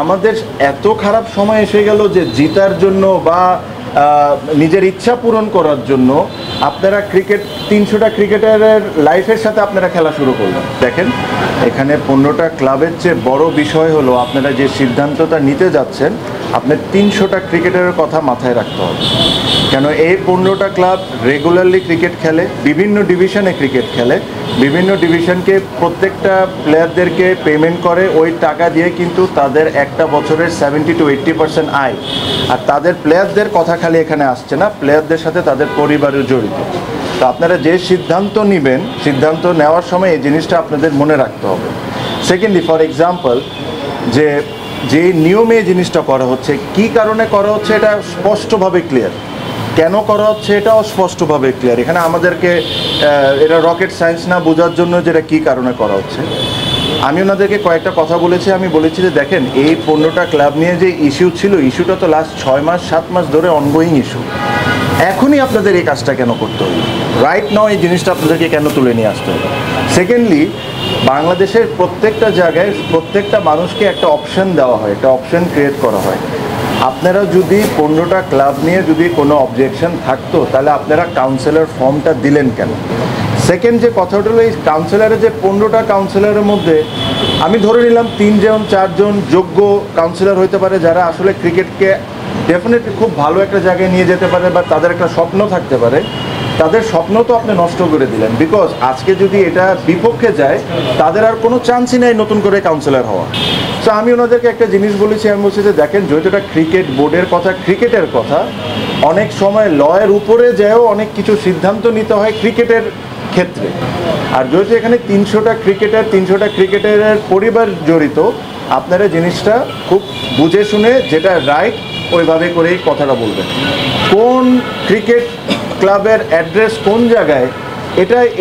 আমাদের এত খারাপ সময় এসে গেল যে জিতার জন্য বা নিজের ইচ্ছা পূরণ করার জন্য আপনারা 300টা ক্রিকেটারের লাইফের সাথে আপনারা খেলা শুরু করলেন। দেখেন এখানে 15টা ক্লাবের চেয়ে বড় বিষয় হলো আপনারা যে সিদ্ধান্তটা নিতে যাচ্ছেন, আপনার 300টা ক্রিকেটারের কথা মাথায় রাখতে হবে। কেন এই 15টা ক্লাব রেগুলারলি ক্রিকেট খেলে, বিভিন্ন ডিভিশনে ক্রিকেট খেলে, বিভিন্ন ডিভিশনকে প্রত্যেকটা প্লেয়ারদেরকে পেমেন্ট করে, ওই টাকা দিয়ে কিন্তু তাদের একটা বছরের 70 to 80% আয়। আর তাদের প্লেয়ারদের কথা খালি এখানে আসছে না, প্লেয়ারদের সাথে তাদের পরিবারও জড়িত। তো আপনারা যে সিদ্ধান্ত নেবেন, সিদ্ধান্ত নেওয়ার সময় এই জিনিসটা আপনাদের মনে রাখতে হবে। সেকেন্ডলি, ফর এক্সাম্পল, যে নিয়মে এই জিনিসটা করা হচ্ছে, কি কারণে করা হচ্ছে এটা স্পষ্টভাবে ক্লিয়ার, কেন করা হচ্ছে এটাও স্পষ্টভাবে ক্লিয়ার। এখানে আমাদেরকে এটা রকেট সায়েন্স না বোঝার জন্য যেটা কী কারণে করা হচ্ছে। আমি ওনাদেরকে কয়েকটা কথা বলেছি। আমি বলেছি যে দেখেন, এই 15টা ক্লাব নিয়ে যে ইস্যু ছিল, ইস্যুটা তো লাস্ট 6 মাস 7 মাস ধরে অনগোয়িং ইস্যু। এখনই আপনাদের এই কাজটা কেন করতে হবে? রাইট নাও এই জিনিসটা আপনাদেরকে কেন তুলে নিয়ে আসতে হবে? সেকেন্ডলি, বাংলাদেশের প্রত্যেকটা জায়গায় প্রত্যেকটা মানুষকে একটা অপশন দেওয়া হয়, একটা অপশন ক্রিয়েট করা হয়। আপনারা যদি 15টা ক্লাব নিয়ে যদি কোনো অবজেকশন থাকতো, তাহলে আপনারা কাউন্সিলর ফর্মটা দিলেন কেন? সেকেন্ড যে কথাটা হলো, এই কাউন্সিলরের যে 15টা কাউন্সিলরের মধ্যে আমি ধরে নিলাম 3 জন 4 জন যোগ্য কাউন্সিলর হইতে পারে, যারা আসলে ক্রিকেটকে ডেফিনেটলি খুব ভালো একটা জায়গায় নিয়ে যেতে পারে বা তাদের একটা স্বপ্ন থাকতে পারে। তাদের স্বপ্ন তো আপনি নষ্ট করে দিলেন, বিকজ আজকে যদি এটা বিপক্ষে যায়, তাদের আর কোনো চান্সই নেই নতুন করে কাউন্সিলর হওয়া। সো আমি ওনাদেরকে একটা জিনিস বলেছি, আমি বলছি যে দেখেন, যেহেতু এটা ক্রিকেট বোর্ডের কথা, ক্রিকেটের কথা, অনেক সময় লয়ের উপরে যেও অনেক কিছু সিদ্ধান্ত নিতে হয় ক্রিকেটের ক্ষেত্রে। আর যেহেতু এখানে 300টা ক্রিকেটারের পরিবার জড়িত, আপনারা জিনিসটা খুব বুঝে শুনে যেটা রাইট ওইভাবে করেই কথাটা বলবেন। কোন ক্রিকেট ক্লাবের অ্যাড্রেস কোন জায়গায়,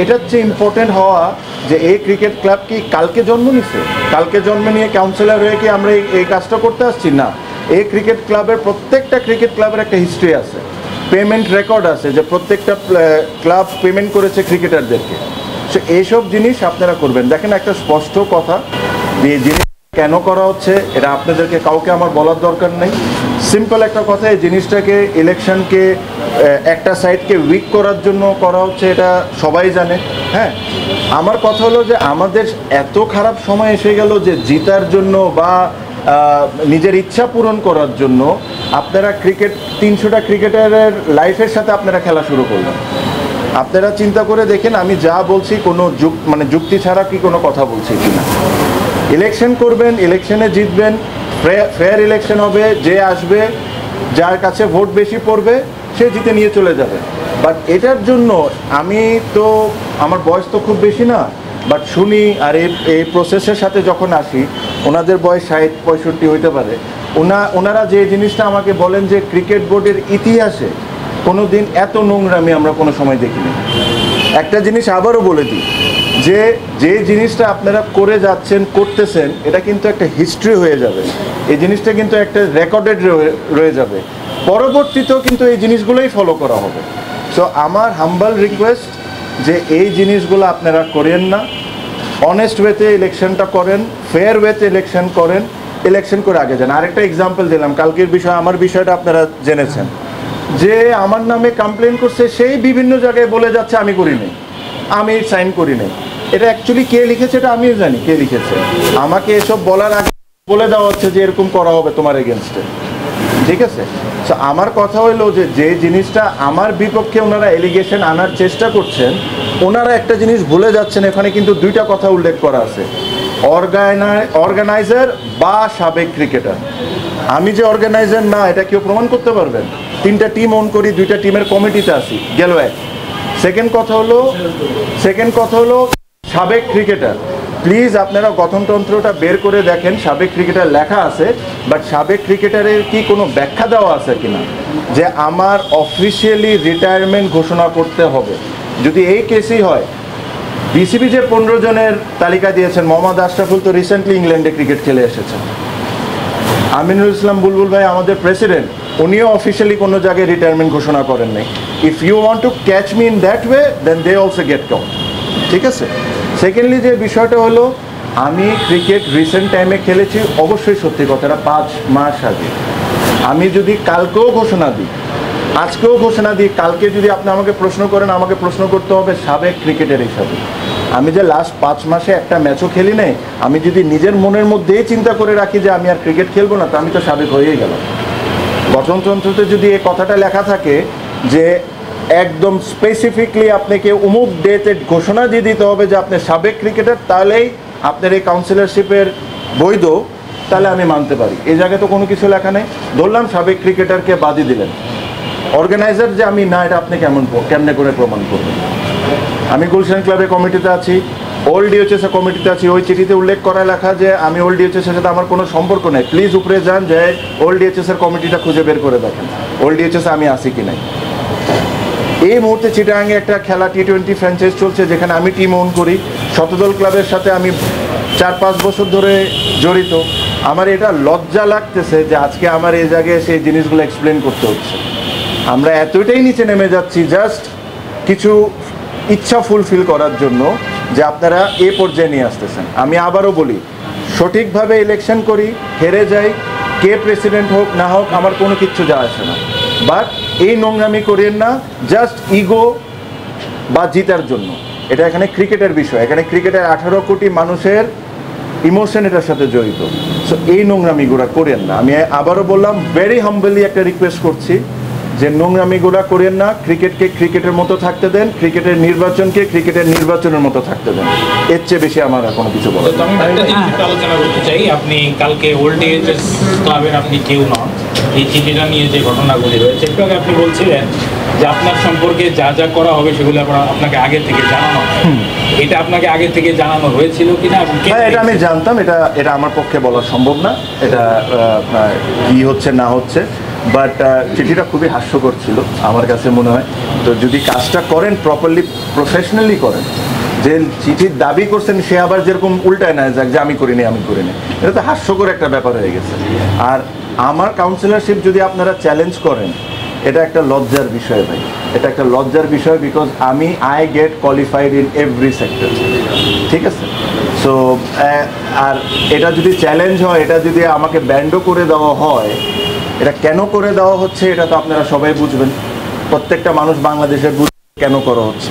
এটার চেয়ে ইম্পর্টেন্ট হওয়া যে এই ক্রিকেট ক্লাব কি কালকে জন্ম নিছে, কালকে জন্ম নিয়ে কাউন্সিলর হয়ে কি আমরা এই কাজটা করতে আসছি? না, এই ক্রিকেট ক্লাবের প্রত্যেকটা ক্রিকেট ক্লাবের একটা হিস্ট্রি আছে, পেমেন্ট রেকর্ড আছে, যে প্রত্যেকটা ক্লাব পেমেন্ট করেছে ক্রিকেটারদেরকে। সো এইসব জিনিস আপনারা করবেন। দেখেন, একটা স্পষ্ট কথা, এই জিনিস কেন করা হচ্ছে এটা আপনাদেরকে কাউকে আমার বলার দরকার নেই। সিম্পল একটা কথা, এই জিনিসটাকে ইলেকশনকে একটা সাইডকে উইক করার জন্য করা হচ্ছে, এটা সবাই জানে। হ্যাঁ, আমার কথা হলো যে আমাদের এত খারাপ সময় এসে গেল যে জিতার জন্য বা নিজের ইচ্ছা পূরণ করার জন্য আপনারা 300টা ক্রিকেটারের লাইফের সাথে আপনারা খেলা শুরু করলেন। আপনারা চিন্তা করে দেখেন, আমি যা বলছি কোনো যুক্তি ছাড়া কি কোনো কথা বলছি কিনা। ইলেকশন করবেন, ইলেকশনে জিতবেন, ফেয়ার ইলেকশন হবে, যে আসবে যার কাছে ভোট বেশি পড়বে সে জিতে নিয়ে চলে যাবে। বাট এটার জন্য আমার বয়স তো খুব বেশি না, বাট শুনি আর এই প্রসেসের সাথে যখন আসি, ওনাদের বয়স 60-65 হইতে পারে, ওনারা যে জিনিসটা আমাকে বলেন যে ক্রিকেট বোর্ডের ইতিহাসে কোনো দিন এত নোংরামি আমরা কোনো সময় দেখিনি। একটা জিনিস আবারও বলে দিই, যে জিনিসটা আপনারা করে যাচ্ছেন, করতেছেন, এটা কিন্তু একটা হিস্ট্রি হয়ে যাবে। এই জিনিসটা কিন্তু একটা রেকর্ডেড রয়ে যাবে, পরবর্তীতেও কিন্তু এই জিনিসগুলোই ফলো করা হবে। সো আমার হাম্বল রিকোয়েস্ট যে এই জিনিসগুলো আপনারা করেন না, অনেস্ট ওয়েতে ইলেকশনটা করেন, ফেয়ার ওয়েতে ইলেকশন করেন, ইলেকশন করে আগে যান। আরেকটা এক্সাম্পল দিলাম, কালকের বিষয়, আমার বিষয়টা আপনারা জেনেছেন, যে আমার নামে কমপ্লেন করছে, সেই বিভিন্ন জায়গায় বলে যাচ্ছে আমি করিনি, আমি সাইন করিনি। এটা অ্যাকচুয়ালি কে লিখেছে এটা আমিও জানি কে লিখেছে। আমাকে এসব বলার আগে বলে দেওয়া হচ্ছে যে এরকম করা হবে তোমার এগেনস্টে, ঠিক আছে? সো আমার কথা হলো যে জিনিসটা আমার বিপক্ষে ওনারা এলিগেশন আনার চেষ্টা করছেন, ওনারা একটা জিনিস ভুলে যাচ্ছেন। এখানে কিন্তু 2টা কথা উল্লেখ করা আছে, অর্গানাইজার বা সাবেক ক্রিকেটার। আমি যে অর্গানাইজার না, এটা কেউ প্রমাণ করতে পারবেন? 3টা টিম ওন করি, 2টা টিমের কমিটিতে আছি, গেল এক। সেকেন্ড কথা হলো সাবেক ক্রিকেটার। প্লিজ আপনারা গঠনতন্ত্রটা বের করে দেখেন, সাবেক ক্রিকেটার লেখা আছে, বাট সাবেক ক্রিকেটারের কি কোনো ব্যাখ্যা দেওয়া আছে কিনা যে আমার অফিসিয়ালি রিটায়ারমেন্ট ঘোষণা করতে হবে? যদি এই কেসই হয়, বিসিবি যে 15 জনের তালিকা দিয়েছেন, মোহাম্মদ আশরাফুল তো রিসেন্টলি ইংল্যান্ডে ক্রিকেট খেলে এসেছেন, আমিনুল ইসলাম বুলবুল ভাই আমাদের প্রেসিডেন্ট, উনিও অফিসিয়ালি কোনো জায়গায় রিটায়ারমেন্ট ঘোষণা করেন নাই। If you want to catch me in that way, then they also get count, ঠিক আছে? সেকেন্ডলি যে বিষয়টা হলো আমি ক্রিকেট রিসেন্ট টাইমে খেলেছি, অবশ্যই সত্যি কথাটা 5 মাস আগে। আমি যদি কালকেও ঘোষণা দিই, আজকেও ঘোষণা দিই, কালকে যদি আপনি আমাকে প্রশ্ন করেন, আমাকে প্রশ্ন করতে হবে সাবেক ক্রিকেটার হিসাবে। আমি যে লাস্ট 5 মাসে একটা ম্যাচও খেলি নাই, আমি যদি নিজের মনের মধ্যেই চিন্তা করে রাখি যে আমি আর ক্রিকেট খেলবো না, তো আমি তো সাবেক হয়েই গেলাম। গঠনতন্ত্রতে যদি এই কথাটা লেখা থাকে যে একদম স্পেসিফিকলি আপনাকে অমুক ডেতে ঘোষণা দিয়ে দিতে হবে যে আপনি সাবেক ক্রিকেটার, তাহলেই আপনার এই কাউন্সিলরশিপের বৈধ, তাহলে আমি মানতে পারি। এই জায়গায় তো কোনো কিছু লেখা নেই। ধরলাম সাবেক ক্রিকেটারকে বাদই দিলেন, অর্গানাইজার যে আমি না, এটা আপনি কেমনে করে প্রমাণ করবেন? আমি গুলশান ক্লাবের কমিটিতে আছি, ওল্ড ডিএচএস এর কমিটিতে আছি। ওই চিঠিতে উল্লেখ করা লেখা যে আমি ওল্ড ডিএচএস এর সাথে আমার কোনো সম্পর্ক নেই। প্লিজ উপরে যান, যে ওল্ড ডিএচএস এর কমিটিটা খুঁজে বের করে দেখেন ওল্ড ডিএচএস আমি আছি কি নাই। এই মুহূর্তে চিটাগাঙে একটা খেলা T20 ফ্র্যাঞ্চাইজ চলছে, যেখানে আমি টিম ওন করি। শতদল ক্লাবের সাথে আমি 4-5 বছর ধরে জড়িত। আমার এটা লজ্জা লাগতেছে যে আজকে আমার এই জায়গায় সেই জিনিসগুলো এক্সপ্লেন করতে হচ্ছে। আমরা এতটাই নিচে নেমে যাচ্ছি জাস্ট কিছু ইচ্ছা ফুলফিল করার জন্য, যে আপনারা এ পর্যায়ে নিয়ে আসতেছেন। আমি আবারও বলি, সঠিকভাবে ইলেকশন করি, হেরে যাই, কে প্রেসিডেন্ট হোক না হোক আমার কোনো কিচ্ছু যায় আসে না। বাট এই নোংরামি করেন না জাস্ট ইগো বা জিতার জন্য। এটা এখানে ক্রিকেটের বিষয়, এখানে ক্রিকেটের 18 কোটি মানুষের ইমোশন এটার সাথে জড়িত। সো এই নোংরামিগুলা করেন না। আমি আবারও বললাম, ভেরি হাম্বলি একটা রিকোয়েস্ট করছি যে নোংরামিগুলা করেন না। ক্রিকেটকে ক্রিকেটের মতো থাকতে দেন, ক্রিকেটের নির্বাচনকে ক্রিকেটের নির্বাচনের মতো থাকতে দেন। এর চেয়ে বেশি আমার আর কোনো কিছু বলার নেই। আমি একটা জিনিস একটু আলোচনা করতে চাই। আপনি কালকে ওল্ড ডিএচএস ক্লাবের আপনি কেউ নন। এই চিঠিটা নিয়ে যে ঘটনাগুলি রয়েছে, একটু আগে আপনি বলছিলেন যে আপনার সম্পর্কে যা যা করা হবে সেগুলো আপনাকে আগে থেকে জানানো হয়। এটা আপনাকে আগে থেকে জানানো হয়েছিল কিনা? হ্যাঁ, এটা আমি জানতাম। এটা আমার পক্ষে বলা সম্ভব না, এটা কি হচ্ছে না হচ্ছে। বাট চিঠিটা খুবই হাস্যকর ছিল আমার কাছে মনে হয়। তো যদি কাজটা করেন প্রপারলি, প্রফেশনালি করেন, যে চিঠির দাবি করছেন সে আবার যেরকম উল্টায় না যাক যে আমি করিনি। এটা তো হাস্যকর একটা ব্যাপার হয়ে গেছে। আর আমার কাউন্সিলরশিপ যদি আপনারা চ্যালেঞ্জ করেন, এটা একটা লজ্জার বিষয় ভাই, এটা একটা লজ্জার বিষয়। Because I get qualified in every sector, ঠিক আছে? সো আর এটা যদি চ্যালেঞ্জ হয়, এটা যদি আমাকে ব্যান্ডও করে দেওয়া হয়, এটা কেন করে দেওয়া হচ্ছে এটা তো আপনারা সবাই বুঝবেন। প্রত্যেকটা মানুষ বাংলাদেশের বুঝবে কেন করা হচ্ছে।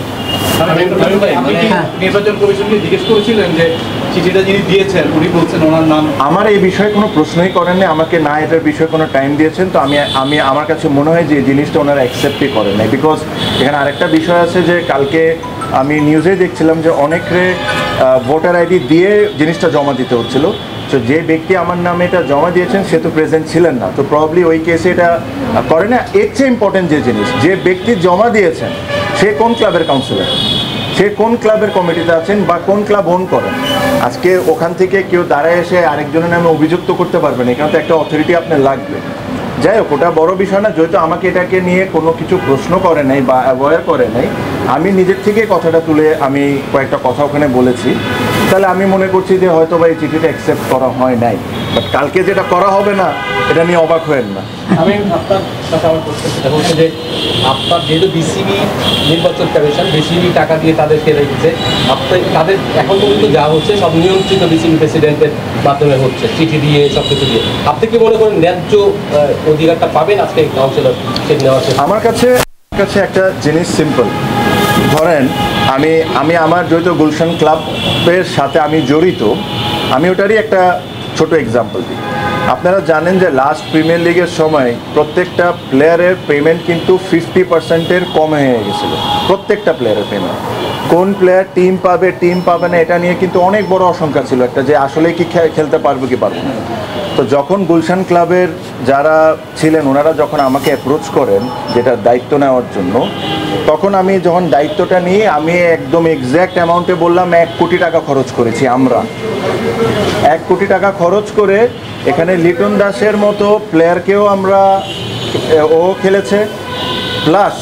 নির্বাচন কমিশনকে জিজ্ঞেস করেছিলেন যে চিঠিটা যিনি দিয়েছেন উনি বলছেন ওনার নাম? আমার এই বিষয়ে কোনো প্রশ্নই করেননি, আমাকে না এটার বিষয়ে কোনো টাইম দিয়েছেন। তো আমি আমার কাছে মনে হয় যে এই জিনিসটা ওনারা অ্যাকসেপ্টই করেন নাই। বিকজ এখানে আরেকটা বিষয় আছে যে কালকে আমি নিউজে দেখছিলাম যে অনেকে ভোটার আইডি দিয়ে জিনিসটা জমা দিতে হচ্ছিল। তো যে ব্যক্তি আমার নামে এটা জমা দিয়েছেন সে তো প্রেজেন্ট ছিলেন না, তো প্রবাবলি ওই কেসে এটা করে না। এর চেয়ে ইম্পর্টেন্ট যে জিনিস, যে ব্যক্তি জমা দিয়েছেন সে কোন ক্লাবের কাউন্সিলর, সে কোন ক্লাবের কমিটিতে আছেন বা কোন ক্লাব ওন করেন। আজকে ওখান থেকে কেউ দাঁড়ায় এসে আরেকজনের নামে অভিযুক্ত করতে পারবেন, এখানে তো একটা অথরিটি আপনার লাগবে। যাই হোক, ওটা বড় বিষয় না। যেহেতু আমাকে এটাকে নিয়ে কোনো কিছু প্রশ্ন করে নাই বা অ্যাভয়েড করে নাই, আমি নিজের থেকে কথাটা তুলে আমি কয়েকটা কথা ওখানে বলেছি। তাহলে আমি মনে করছি যে হয়তো বা এই চিঠিটা অ্যাকসেপ্ট করা হয় নাই। বাট কালকে যেটা করা হবে না, এটা নিয়ে অবাক হয়েন না। আমি আপনার সাথে আমার প্রশ্ন সেটা হচ্ছে যে আপনার যেহেতু বিসিবি নির্বাচন কমিশন বিসিবি টাকা দিয়ে তাদেরকে রেখেছে, আপনি তাদের এখন পর্যন্ত যা হচ্ছে সব নিয়ন্ত্রিত বিসিবি প্রেসিডেন্টের মাধ্যমে হচ্ছে, চিঠি দিয়ে সব কিছু দিয়ে। আপনি কি মনে করেন ন্যায্য অধিকারটা পাবেন আজকে কাউন্সিলরশিপ নেওয়ার জন্য? আমার কাছে একটা জিনিস সিম্পল। ধরেন আমি আমার যেহেতু গুলশান ক্লাবের সাথে আমি জড়িত, আমি ওটারই একটা ছোট এক্সাম্পল দিই। আপনারা জানেন যে লাস্ট প্রিমিয়ার লিগের সময় প্রত্যেকটা প্লেয়ারের পেমেন্ট কিন্তু 50%-এর কম হয়ে গেছিল। প্রত্যেকটা প্লেয়ারের পেমেন্ট, কোন প্লেয়ার টিম পাবে না এটা নিয়ে কিন্তু অনেক বড় আশঙ্কা ছিল একটা, যে আসলে কি খেলতে পারবো কি পারবো না। তো যখন গুলশান ক্লাবের যারা ছিলেন ওনারা যখন আমাকে অ্যাপ্রোচ করেন যেটা দায়িত্ব নেওয়ার জন্য, তখন আমি যখন দায়িত্বটা নিয়ে আমি একদম এক্স্যাক্ট অ্যামাউন্টে বললাম 1 কোটি টাকা খরচ করেছি। আমরা 1 কোটি টাকা খরচ করে এখানে লিটন দাসের মতো প্লেয়ারকেও ও খেলেছে, প্লাস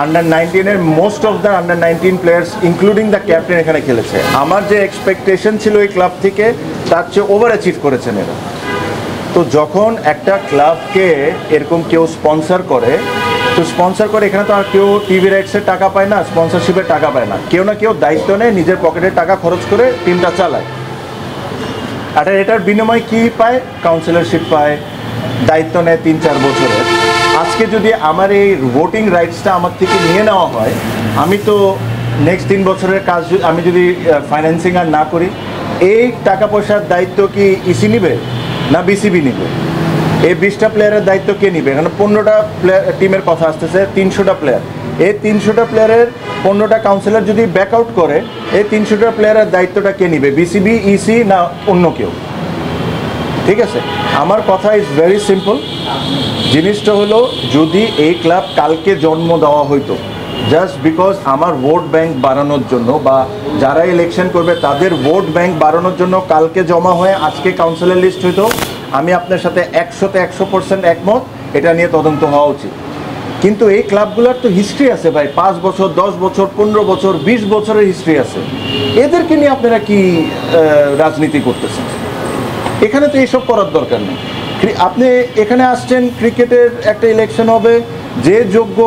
আন্ডার-19-এর most of the under nineteen players including the captain এখানে খেলেছে। আমার যে এক্সপেকটেশন ছিল এই ক্লাব থেকে তার চেয়ে ওভার অ্যাচিভ করেছেন এরা। তো যখন একটা ক্লাবকে এরকম কেউ স্পন্সর করে, তো স্পন্সর করে, এখানে তো আর কেউ টিভি রাইটসের টাকা পায় না, স্পন্সরশিপের টাকা পায় না, কেউ না কেউ দায়িত্ব নেয়, নিজের পকেটের টাকা খরচ করে টিমটা চালায়। আর এটার বিনিময়ে কী পায়? কাউন্সিলরশিপ পায়, দায়িত্ব নেয় 3-4 বছরের। আজকে যদি আমার এই ভোটিং রাইটসটা আমার থেকে নিয়ে নেওয়া হয়, আমি তো নেক্সট 3 বছরের কাজ আমি যদি ফাইন্যান্সিং আর না করি, এই টাকা পয়সার দায়িত্ব কি ইসি নিবে না বিসিবি নিবে? এই 20টা প্লেয়ারের দায়িত্ব কে নিবে? এখানে 15টা প্লেয়ার টিমের কথা আসতেছে, 300টা প্লেয়ার। এই 300টা প্লেয়ারের 15টা কাউন্সিলর যদি ব্যাকআউট করে, এই 300টা প্লেয়ারের দায়িত্বটা কে নিবে? বিসিবি, ইসি না অন্য কেউ? ঠিক আছে, আমার কথা ইজ ভেরি সিম্পল। জিনিসটা হলো, যদি এই ক্লাব কালকে জন্ম দেওয়া হইতো জাস্ট বিকজ আমার ভোট ব্যাংক বাড়ানোর জন্য, বা যারা ইলেকশন করবে তাদের ভোট ব্যাংক বাড়ানোর জন্য কালকে জমা হয়ে আজকে কাউন্সিলর লিস্ট হইতো, আমি আপনার সাথে 100% একমত, এটা নিয়ে তদন্ত হওয়া উচিত। কিন্তু এই ক্লাবগুলোর তো হিস্ট্রি আছে ভাই, 5 বছর, 10 বছর, 15 বছর, 20 বছরের হিস্ট্রি আছে। এদেরকে নিয়ে আপনারা কি রাজনীতি করতেছেন? এখানে তো এইসব করার দরকার নেই। আপনি এখানে আসছেন, ক্রিকেটের একটা ইলেকশন হবে, যে যোগ্য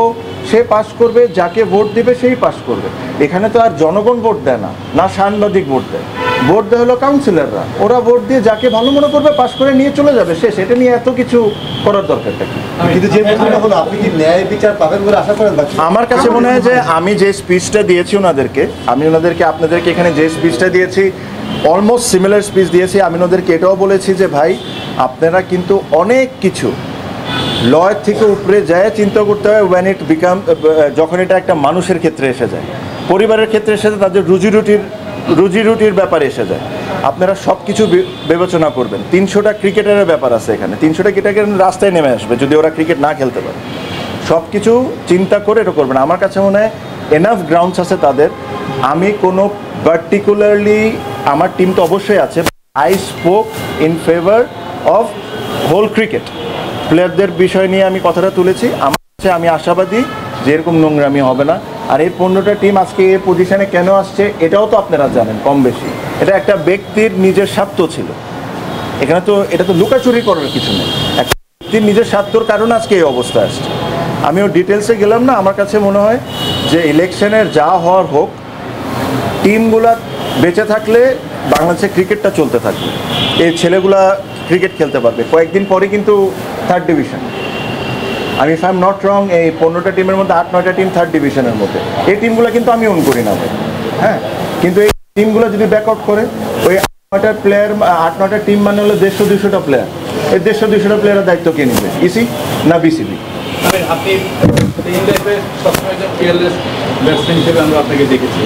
সে পাস করবে, যাকে ভোট দিবে সেই পাস করবে। এখানে তো আর জনগণ ভোট দেয় না, না সাংবাদিক ভোট দেয়, ভোট দেয় হলো কাউন্সিলররা। ওরা ভোট দিয়ে যাকে ভালো মনে করবে পাস করে নিয়ে চলে যাবে, শেষ। এটা নিয়ে এত কিছু করার দরকারটা কি? কিন্তু যে প্রশ্নটা হলো, আপনি কি ন্যায় বিচার পাবেন বলে আশা করেন? আমার কাছে মনে হয় যে আমি যে স্পিচটা দিয়েছি ওনাদেরকে, আপনাদেরকে এখানে যে স্পিচটা দিয়েছি, অলমোস্ট সিমিলার স্পিচ দিয়েছি। আমি ওদেরকে এটাও বলেছি যে ভাই, আপনারা কিন্তু অনেক কিছু লয়ের থেকে উপরে যায় চিন্তা করতে হয় ওয়েন ইট বিকাম, যখন এটা একটা মানুষের ক্ষেত্রে এসে যায়, পরিবারের ক্ষেত্রে এসে যায়, তাদের রুজি রুটির ব্যাপারে এসে যায়। আপনারা সব কিছু বিবেচনা করবেন। 300টা ক্রিকেটারের ব্যাপার আছে এখানে, 300টা ক্রিকেটার রাস্তায় নেমে আসবে যদি ওরা ক্রিকেট না খেলতে পারে। সব কিছু চিন্তা করে এটা করবেন। আমার কাছে মনে হয় এনাফ গ্রাউন্ডস আছে তাদের। আমি কোনো পার্টিকুলারলি, আমার টিম তো অবশ্যই আছে, I spoke in favour of whole cricket. প্লেয়ারদের বিষয় নিয়ে আমি কথাটা তুলেছি। আমি আশাবাদী যে এরকম নোংরামি হবে না। আর এই 15টা টিম আজকে এই পজিশনে কেন আসছে এটাও তো আপনারা জানেন কম বেশি। এটা একটা ব্যক্তির নিজের স্বার্থ ছিল এখানে, তো এটা তো লুকাচুরি করার কিছু নেই। একটা ব্যক্তির নিজের স্বার্থর কারণে আজকে এই অবস্থা আসছে। আমিও ডিটেলসে গেলাম না। আমার কাছে মনে হয় যে ইলেকশনের যা হওয়ার হোক, টিমগুলা বেঁচে থাকলে বাংলাদেশে ক্রিকেটটা চলতে থাকবে, এই ছেলেগুলা ক্রিকেট খেলতে পারবে। কয়েকদিন পরে কিন্তু 3rd ডিভিশন, আমি if I am not wrong, এই 15টা টিমের মধ্যে 8-9টা টিম 3rd ডিভিশনের মধ্যে। এই টিমগুলো কিন্তু আমি অন করি না ভাই, হ্যাঁ। কিন্তু এই টিমগুলো যদি ব্যাকআউট করে, ওই 8-9টা প্লেয়ার, 8-9টা টিম মানে হলো 150-200টা প্লেয়ার। এই 150-200টা প্লেয়ারের দায়িত্ব কে নেবে? ইসি না বিসিবি? আপনি এই লাইফে সবসময় একজন ফিয়ারলেস ব্যাটসম্যান হিসেবে আমরা আপনাকে দেখেছি।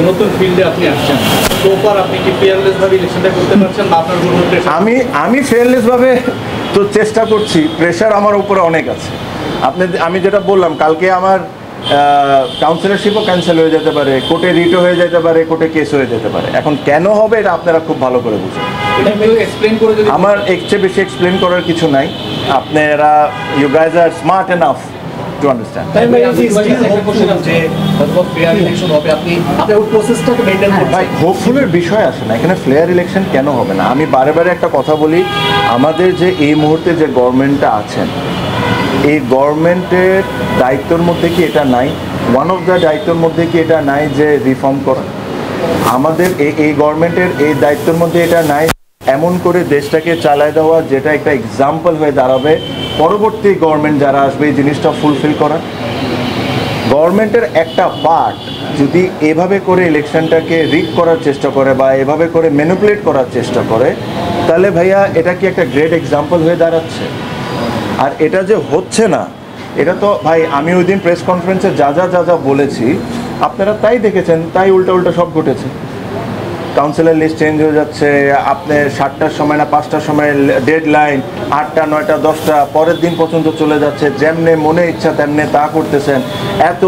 নতুন ফিল্ডে আপনি আসছেন, সোফার আপনি কি ফিয়ারলেস ভাবে ইলেকশনটা করতে পারছেন বা আপনার কোনো প্রেশার? আমি ফেয়ারলেস ভাবে তো চেষ্টা করছি, প্রেশার আমার উপরে অনেক আছে। আমি যেটা বললাম, কালকে আমার কাউন্সিলরশিপও ক্যান্সেল হয়ে যেতে পারে, কোর্টে রিটও হয়ে যেতে পারে, কোর্টে কেস হয়ে যেতে পারে। এখন কেন হবে এটা আপনারা খুব ভালো করে বুঝুন। আমার এর চেয়ে বেশি এক্সপ্লেন করার কিছু নাই। আপনারা, you guys are smart enough to understand. ভাই, হোপফুলের বিষয় আসে না এখানে। ফ্লেয়ার ইলেকশন কেন হবে না? আমি বারে বারে একটা কথা বলি, আমাদের যে এই মুহূর্তে যে গভর্নমেন্টটা আছেন, এই গভর্নমেন্টের দায়িত্বের মধ্যে কি এটা নাই? ওয়ান অফ দ্য দায়িত্বের মধ্যে কি এটা নাই যে রিফর্ম করা? আমাদের এই গভর্নমেন্টের এই দায়িত্বের মধ্যে এটা নাই এমন করে দেশটাকে চালায় দেওয়া, যেটা একটা এক্সাম্পল হয়ে দাঁড়াবে পরবর্তী গভর্নমেন্ট যারা আসবে এই জিনিসটা ফুলফিল করা। গভর্নমেন্টের একটা পার্ট যদি এভাবে করে ইলেকশনটাকে রিগ করার চেষ্টা করে বা এভাবে করে ম্যানিপুলেট করার চেষ্টা করে, তাহলে ভাইয়া এটা কি একটা গ্রেট এক্সাম্পল হয়ে দাঁড়াচ্ছে? আর এটা যে হচ্ছে না, এটা তো ভাই আমি ওই দিন প্রেস কনফারেন্সে যা যা বলেছি আপনারা তাই দেখেছেন, তাই উল্টা সব ঘটেছে। কাউন্সিলর লিস্ট চেঞ্জ হয়ে যাচ্ছে, আপনি 7টার সময় না 5টার সময় ডেড লাইন, 8টা 9টা 10টা পরের দিন পর্যন্ত চলে যাচ্ছে, যেমনে মনে ইচ্ছা তেমনে তা করতেছেন। এত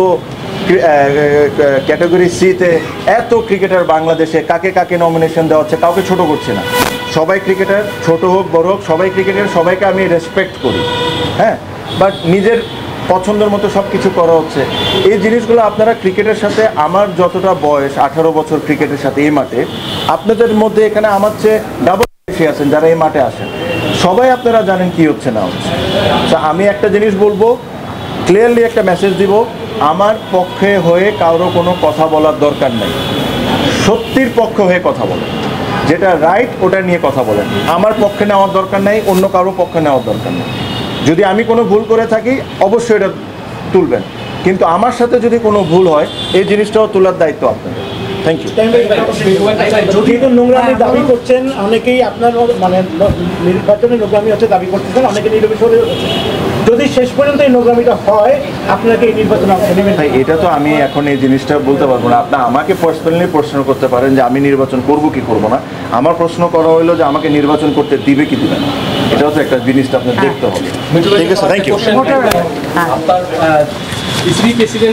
ক্যাটাগরি সিতে এত ক্রিকেটার বাংলাদেশে, কাকে নমিনেশন দেওয়া হচ্ছে, কাউকে ছোট করছে না। সবাই ক্রিকেটার, ছোট হোক বড় হোক, সবাই ক্রিকেটার, সবাইকে আমি রেসপেক্ট করি, হ্যাঁ। বাট নিজের পছন্দের মতো সব কিছু করা হচ্ছে। এই জিনিসগুলো আপনারা ক্রিকেটের সাথে, আমার যতটা বয়স 18 বছর ক্রিকেটের সাথে এই মাঠে, আপনাদের মধ্যে এখানে আমার চেয়ে ডাবল বেশি আছেন যারা এই মাঠে আসেন, সবাই আপনারা জানেন কি হচ্ছে না হচ্ছে। আমি একটা জিনিস বলবো, ক্লিয়ারলি একটা মেসেজ দিব, আমার পক্ষে হয়ে কারো কোনো কথা বলার দরকার নেই। সত্যির পক্ষে হয়ে কথা বলেন, যেটা রাইট ওটা নিয়ে কথা বলেন। আমার পক্ষে নেওয়ার দরকার নেই, অন্য কারো পক্ষে নেওয়ার দরকার নেই। যদি আমি কোনো ভুল করে থাকি অবশ্যই এটা তুলবেন, কিন্তু আমার সাথে যদি কোনো ভুল হয় এই জিনিসটাও তোলার দায়িত্ব আপনাদের। Thank you. যেহেতু নোংরামি দাবি করছেন অনেকেই, আপনার মানে নির্বাচনে নোংরামি হচ্ছে দাবি করতেছেন, অনেকে নির্বাচনে যদি শেষ পর্যন্ত এই নোংরামিটা হয় আপনাকে এই নির্বাচনে অংশ নেবেন? ভাই এটা তো আমি এখন এই জিনিসটা বলতে পারবো না। আপনি আমাকে পার্সোনালি প্রশ্ন করতে পারেন যে আমি নির্বাচন করব কি করব না। আমার প্রশ্ন করা হলো যে আমাকে নির্বাচন করতে দিবে কি দিবে না, এটাও তো একটা জিনিসটা আপনার দেখতে হবে। ঠিক আছে, থ্যাংক ইউ। আপনার বিসিবি প্রেসিডেন্ট